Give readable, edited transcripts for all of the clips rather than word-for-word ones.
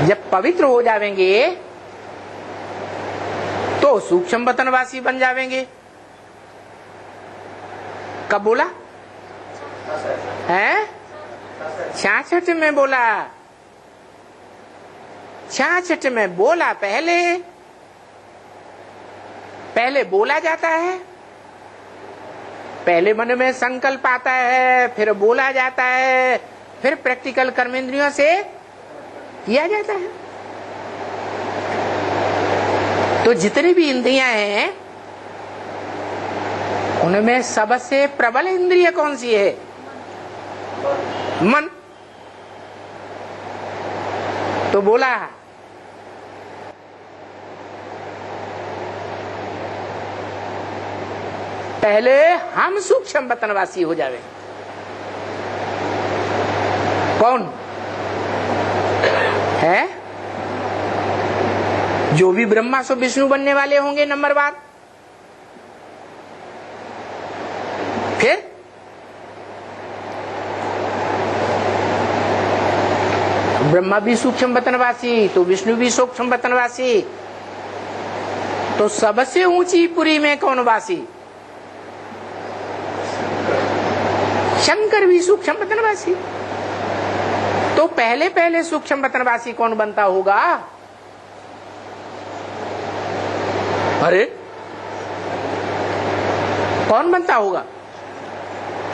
जब पवित्र हो जावेंगे तो सूक्ष्म वतनवासी बन जावेंगे। कब बोला है? 66 में बोला, 66 में बोला। पहले बोला जाता है, पहले मन में संकल्प आता है, फिर बोला जाता है, फिर प्रैक्टिकल कर्मेंद्रियों से किया जाता है। तो जितनी भी इंद्रियां हैं उनमें सबसे प्रबल इंद्रिय कौन सी है? मन। तो बोला पहले हम सूक्ष्म वतनवासी हो जावे। कौन है? जो भी ब्रह्मा सो विष्णु बनने वाले होंगे नंबर बाद। फिर ब्रह्मा भी सूक्ष्म वतनवासी तो विष्णु भी सूक्ष्म वतनवासी, तो सबसे ऊंची पुरी में कौन वासी? शंकर भी सूक्ष्म वतनवासी। तो पहले सूक्ष्म वतनवासी कौन बनता होगा? अरे कौन बनता होगा?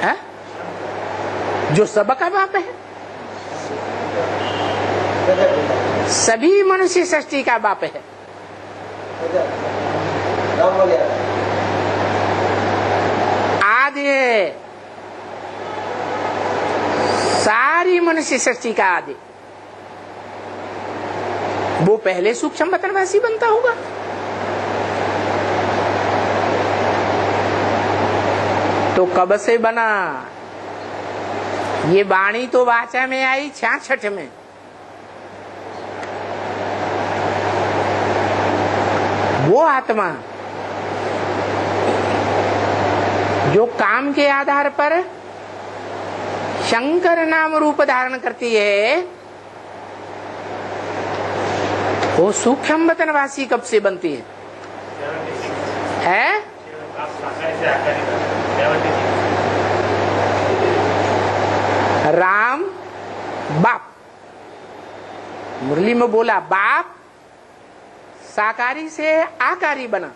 है? जो सबका बाप है, सभी मनुष्य सृष्टि का बाप है। आदि है, सारी मनुष्य सृष्टि का आदि। वो पहले सूक्ष्म वतनवासी बनता होगा। तो कब से बना? ये वाणी तो वाचा में आई 66 में। वो आत्मा जो काम के आधार पर शंकर नाम रूप धारण करती है, वो सूक्ष्म वतनवासी कब से बनती है? राम बाप, मुरली में बोला बाप साकारी से आकारी बना,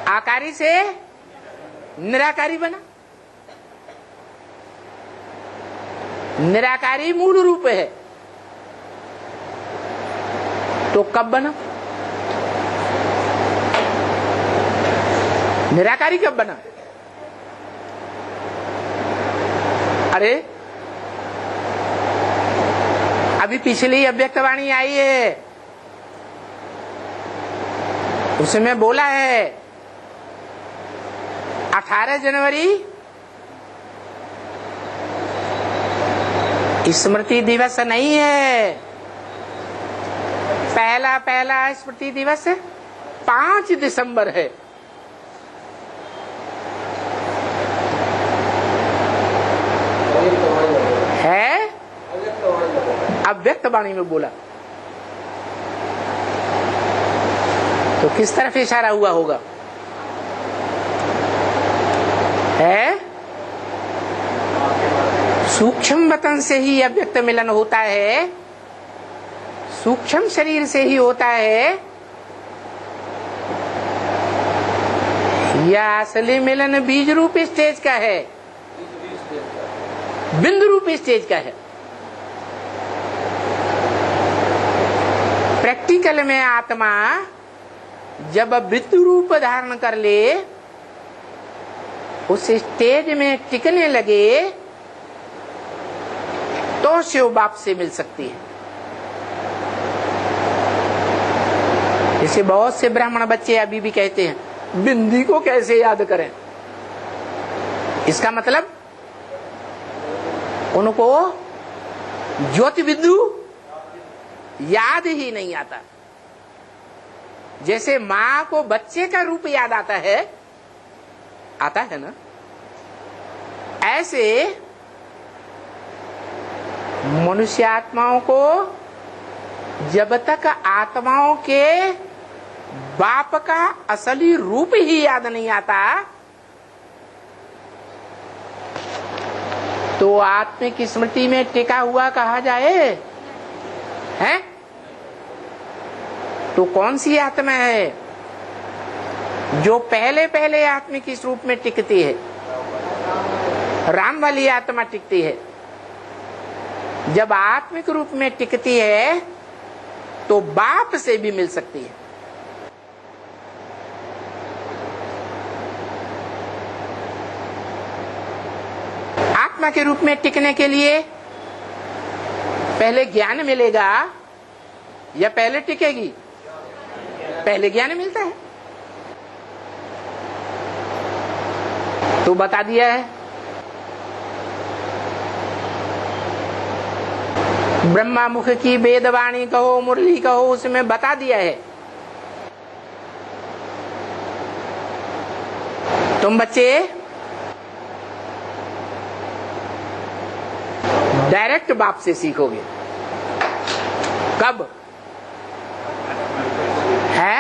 आकारी से निराकारी बना। निराकारी मूल रूप है, तो कब बना? निराकारी कब बना? अरे अभी पिछली अव्यक्तवाणी आई है, उसमें बोला है 18 जनवरी स्मृति दिवस नहीं है। पहला स्मृति दिवस 5 दिसंबर है। अव्यक्त वाणी में बोला, तो किस तरफ इशारा हुआ होगा? है सूक्ष्म वतन से ही अव्यक्त मिलन होता है, सूक्ष्म शरीर से ही होता है, या असली मिलन बीज रूप स्टेज का है, बिंदु रूप स्टेज का है? प्रैक्टिकल में आत्मा जब बिंदु रूप धारण कर ले, उस स्टेज में टिकने लगे, तो शिव बाप से मिल सकती है। जैसे बहुत से ब्राह्मण बच्चे अभी भी कहते हैं बिंदी को कैसे याद करें। इसका मतलब उनको ज्योति बिंदु याद ही नहीं आता। जैसे माँ को बच्चे का रूप याद आता है ना, ऐसे मनुष्य आत्माओं को जब तक आत्माओं के बाप का असली रूप ही याद नहीं आता तो आत्मिक स्मृति में टिका हुआ कहा जाए है? तो कौन सी आत्मा है जो पहले पहले आत्मिक इस रूप में टिकती है? राम वाली आत्मा टिकती है। जब आत्मिक रूप में टिकती है तो बाप से भी मिल सकती है। आत्मा के रूप में टिकने के लिए पहले ज्ञान मिलेगा या पहले टिकेगी? पहले ज्ञान मिलता है। तो बता दिया है ब्रह्मा मुख की वेदवाणी कहो मुरली कहो उसमें बता दिया है। तुम बच्चे डायरेक्ट बाप से सीखोगे। कब है?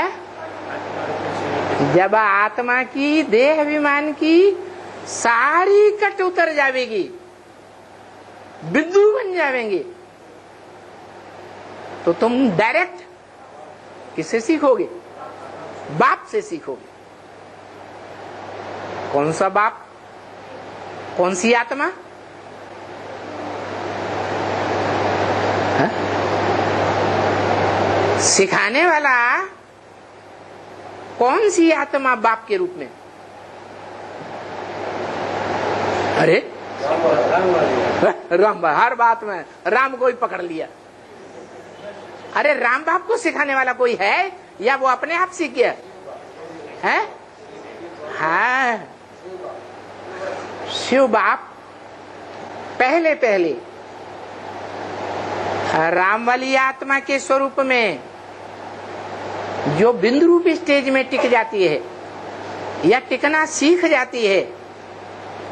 जब आत्मा की देह अभिमान की सारी कट उतर जाएगी, बिंदु बन जाएंगे, तो तुम डायरेक्ट किससे सीखोगे? बाप से सीखोगे। कौन सा बाप? कौन सी आत्मा? सिखाने वाला कौन सी आत्मा बाप के रूप में? अरे राम, हर बात में राम को ही पकड़ लिया। अरे राम बाप को सिखाने वाला कोई है या वो अपने आप सीख गया है? हाँ, शिव बाप पहले पहले राम वाली आत्मा के स्वरूप में जो बिंदु रूप स्टेज में टिक जाती है या टिकना सीख जाती है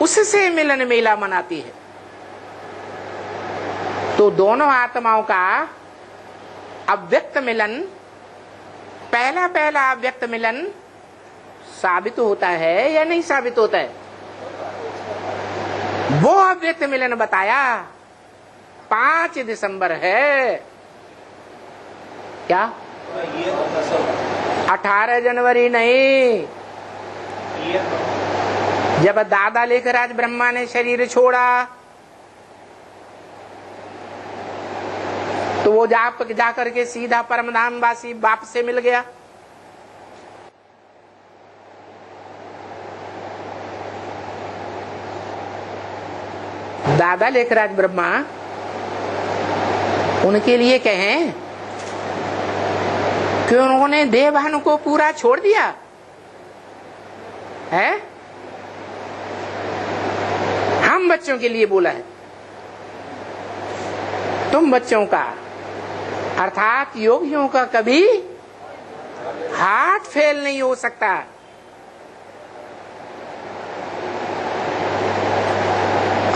उससे मिलन मेला मनाती है। तो दोनों आत्माओं का अव्यक्त मिलन, पहला पहला अव्यक्त मिलन साबित होता है या नहीं साबित होता है? वो अव्यक्त मिलन बताया 5 दिसंबर है। क्या 18 जनवरी नहीं? जब दादा लेकर आज ब्रह्मा ने शरीर छोड़ा तो वो जा करके सीधा परमधाम वासी बाप से मिल गया। दादा लेकर आज ब्रह्मा उनके लिए कहें कि उन्होंने देवभान को पूरा छोड़ दिया है। हम बच्चों के लिए बोला है, तुम बच्चों का अर्थात योगियों का कभी हार्ट फेल नहीं हो सकता।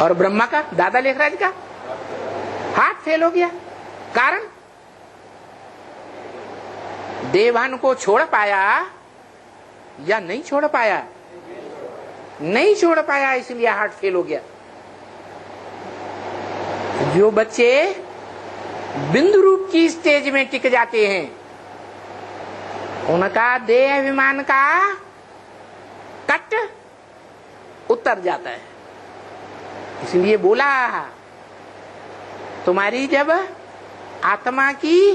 और ब्रह्मा का, दादा लेखराज का हार्ट फेल हो गया। कारण देवान को छोड़ पाया या नहीं छोड़ पाया? नहीं छोड़ पाया, इसलिए हार्ट फेल हो गया। जो बच्चे बिंदु रूप की स्टेज में टिक जाते हैं उनका देह अभिमान का कट उतर जाता है। इसलिए बोला तुम्हारी जब आत्मा की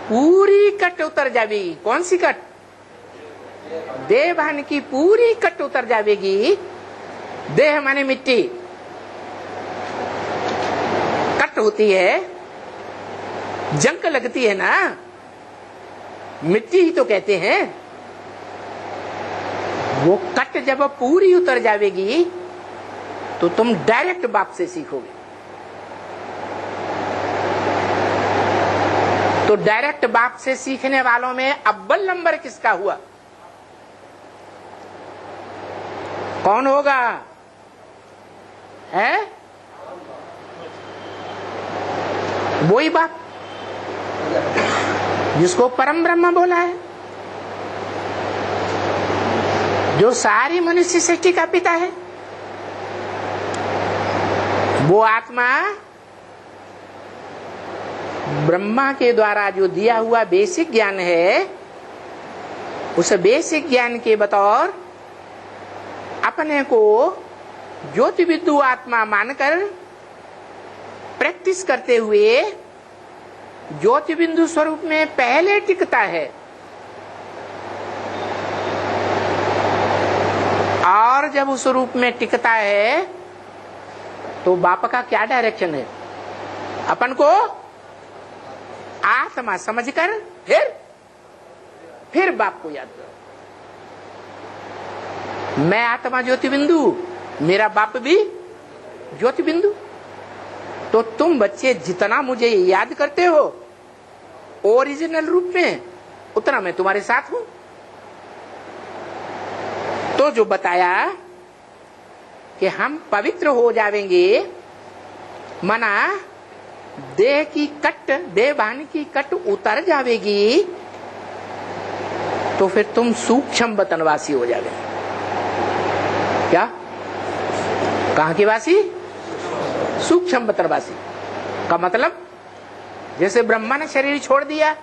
पूरी कट उतर जाएगी, कौन सी कट? देहभान की पूरी कट उतर जाएगी। देह माने मिट्टी, कट होती है, जंक लगती है ना, मिट्टी ही तो कहते हैं। वो कट जब पूरी उतर जाएगी तो तुम डायरेक्ट बाप से सीखोगे। तो डायरेक्ट बाप से सीखने वालों में अव्वल नंबर किसका हुआ? कौन होगा? है वही बाप जिसको परम ब्रह्म बोला है, जो सारी मनुष्य सृष्टि का पिता है, वो आत्मा ब्रह्मा के द्वारा जो दिया हुआ बेसिक ज्ञान है, उस बेसिक ज्ञान के बतौर अपने को ज्योतिविदु आत्मा मानकर प्रैक्टिस करते हुए ज्योतिबिंदु स्वरूप में पहले टिकता है। और जब उस रूप में टिकता है तो बाप का क्या डायरेक्शन है? अपन को आत्मा समझकर फिर बाप को याद करो। मैं आत्मा ज्योतिबिंदु, मेरा बाप भी ज्योतिबिंदु। तो तुम बच्चे जितना मुझे याद करते हो ओरिजिनल रूप में, उतना मैं तुम्हारे साथ हूं। तो जो बताया कि हम पवित्र हो जावेंगे, मना देह की कट, देह भान की कट उतर जावेगी, तो फिर तुम सूक्ष्म वतनवासी हो जावे। क्या? कहां के वासी? सूक्ष्म वतनवासी का मतलब जैसे ब्रह्मा ने शरीर छोड़ दिया,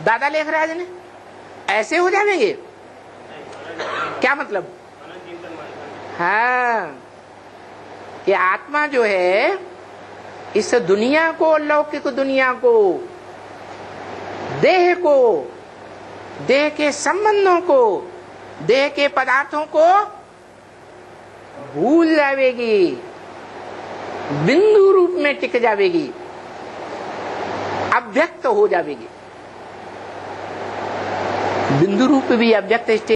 दादा लेखराज ने, ऐसे हो जाएंगे। क्या मतलब? हाँ, ये आत्मा जो है इस दुनिया को, लौकिक दुनिया को, देह को, देह के संबंधों को, देह के पदार्थों को भूल जाएगी, बिंदु रूप में टिक जाएगी, अव्यक्त हो जाएगी। बिंदु रूप भी अव्यक्त